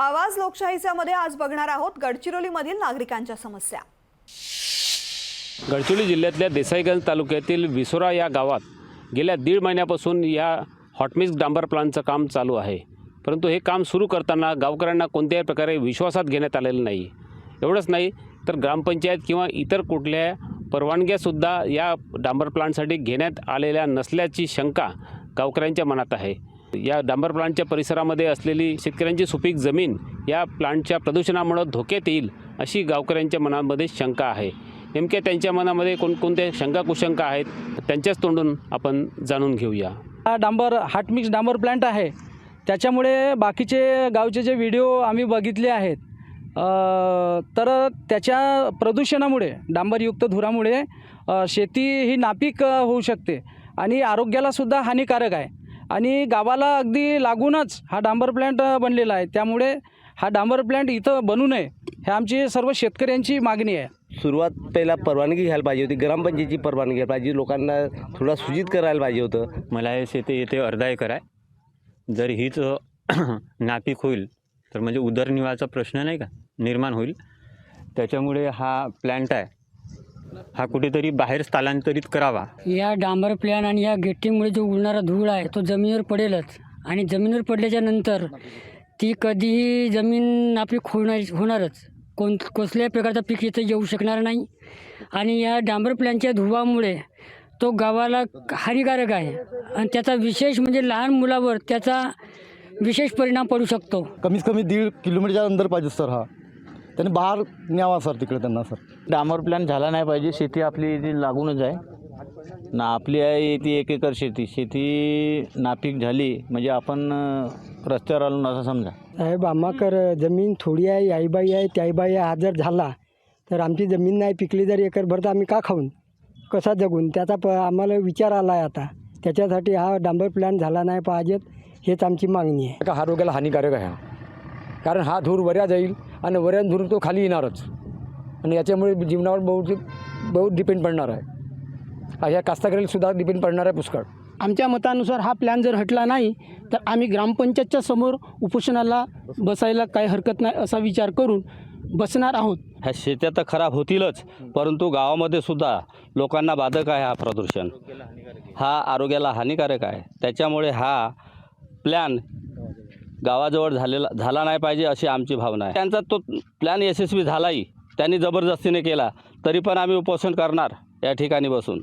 आवाज लोकशाहीचा मध्ये आज बघणार आहोत गडचिरोलीमधील नागरिकांच्या समस्या। गडचिरोली जिल्ह्यातल्या देसाईगंज तालुक्यातील विसोरा या गावात गेल्या 1.5 महिन्यापासून या हॉटमिक्स डांबर प्लांटचं काम चालू आहे। परंतु हे काम सुरू करताना गावकऱ्यांना कोणत्याही प्रकारे विश्वासात घेण्यात आलेलं नाही। एवढंच नाही तर ग्रामपंचायत किंवा इतर कुठल्या परवानग्यासुद्धा या डांबर प्लांटसाठी घेण्यात आलेल्या नसल्याची शंका गावकऱ्यांच्या मनात आहे। या डांबर प्लांटच्या परिसरामध्ये असलेली शेतकऱ्यांची सुपीक जमीन या प्लांटच्या प्रदूषणामुळे धोक्यात येईल अशी गावकऱ्यांच्या मनामध्ये शंका आहे। नेमक्या त्यांच्या मनामध्ये कोणकोणत्या शंका कुशंका आहेत त्यांच्याच तोंडून आपण जाणून घेऊया। हा हॉटमिक्स डांबर प्लांट आहे, त्याच्यामुळे बाकीचे गावचे जे व्हिडिओ आम्ही बघितले आहेत तर त्याच्या प्रदूषणामुळे डांबरयुक्त धुरामुळे शेती ही नापीक होऊ शकते आणि आरोग्यालासुद्धा हानिकारक आहे आणि गावाला अगदी लागूनच हा डांबर प्लांट बनलेला आहे। त्यामुळे हा डांबर प्लांट इथं बनू नये हे आमची सर्व शेतकऱ्यांची मागणी आहे। सुरुवात पहिला परवानगी घ्यायला पाहिजे होती, ग्रामपंचायतीची परवानगी घ्यायला पाहिजे, लोकांना थोडा सूचित करायला पाहिजे होतं। मला हे शेती येथे अर्धा एकर आहे। जर हीच नापीक होईल तर म्हणजे उदरनिर्वाहाचा प्रश्न नाही का निर्माण होईल। त्याच्यामुळे हा प्लॅन्ट आहे हा कुठेतरी बाहेर स्थलांतरित करावा। या डांबर प्लॅन आणि या गेटिंगमुळे जो उडणारा धूळ आहे तो जमिनीवर पडेलच आणि जमिनीवर पडल्याच्या नंतर ती कधीही जमीन नापीक होणारच। कसल्याही प्रकारचा पीक इथे येऊ शकणार नाही आणि या डांबर प्लॅनच्या धुवामुळे तो गावाला हानिकारक आहे आणि त्याचा विशेष म्हणजे लहान मुलावर त्याचा विशेष परिणाम पडू शकतो। कमीत कमी 1.5 किलोमीटरच्या अंदर पाहिजे सर, हा त्यांनी बाहेर न्यावा सर तिकडे त्यांना सर। डांबर प्लॅन झाला नाही पाहिजे। शेती आपली इथे लागूनच आहे ना, आपली आहे ती 1 एकर शेती नापीक झाली म्हणजे आपण रस्त्यावर आलो असं समजा। साहेब आम्हाकर जमीन थोडी आहे, याईबाई आहे त्याईबाई हा जर झाला तर आमची जमीन नाही पिकली जर एकरभर तर आम्ही का खाऊन कसा जगून त्याचा आम्हाला विचार आला आहे आता। त्याच्यासाठी हा डांबर प्लॅन झाला नाही पाहिजेत हेच आमची मागणी आहे। का आरोग्याला हानिकारक आहे कारण हा धूर वऱ्या जाईल आणि वऱ्यान धूर तो खाली येणारच आणि याच्यामुळे जीवनावर बहुत डिपेंड पडणार आहे। ह्या कास्तकाराला सुद्धा डिपेंड पडणार आहे पुष्कळ। आमच्या मतानुसार हा प्लॅन जर हटला नाही तर आम्ही ग्रामपंचायतच्या समोर उपोषणाला बसायला काही हरकत नाही असा विचार करून बसणार आहोत। ह्या शेत्या तर खराब होतीलच, परंतु गावामध्ये सुद्धा लोकांना बाधक आहे हा प्रदूषण, हा आरोग्याला हानिकारक आहे। त्याच्यामुळे हा प्लॅन गावाजवळ झाला नाही पाहिजे अशी आमची भावना आहे। त्यांचा तो प्लॅन यशस्वी झालाही, त्यांनी जबरदस्तीने केला तरी पण आम्ही उपोषण करणार या ठिकाणी बसून।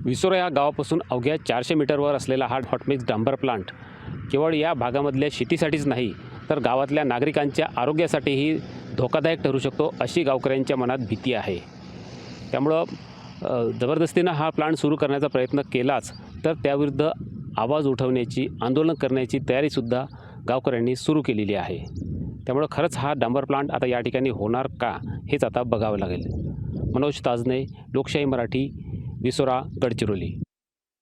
विसोरा या गावापासून अवघ्या 400 मीटरवर असलेला हा हॉटमिक्स डांबर प्लांट केवळ या भागामधल्या शेतीसाठीच नाही तर गावातल्या नागरिकांच्या आरोग्यासाठीही धोकादायक ठरू शकतो अशी गावकऱ्यांच्या मनात भीती आहे। त्यामुळं जबरदस्तीनं हा प्लांट सुरू करण्याचा प्रयत्न केलाच तर त्याविरुद्ध आवाज उठवण्याची आंदोलन करण्याची तयारीसुद्धा गावकऱ्यांनी सुरू केलेली आहे। त्यामुळं खरंच हा डांबर प्लांट आता या ठिकाणी होणार का हेच आता बघावं लागेल। मनोज ताजने, लोकशाही मराठी, विसोरा, गडचिरोली।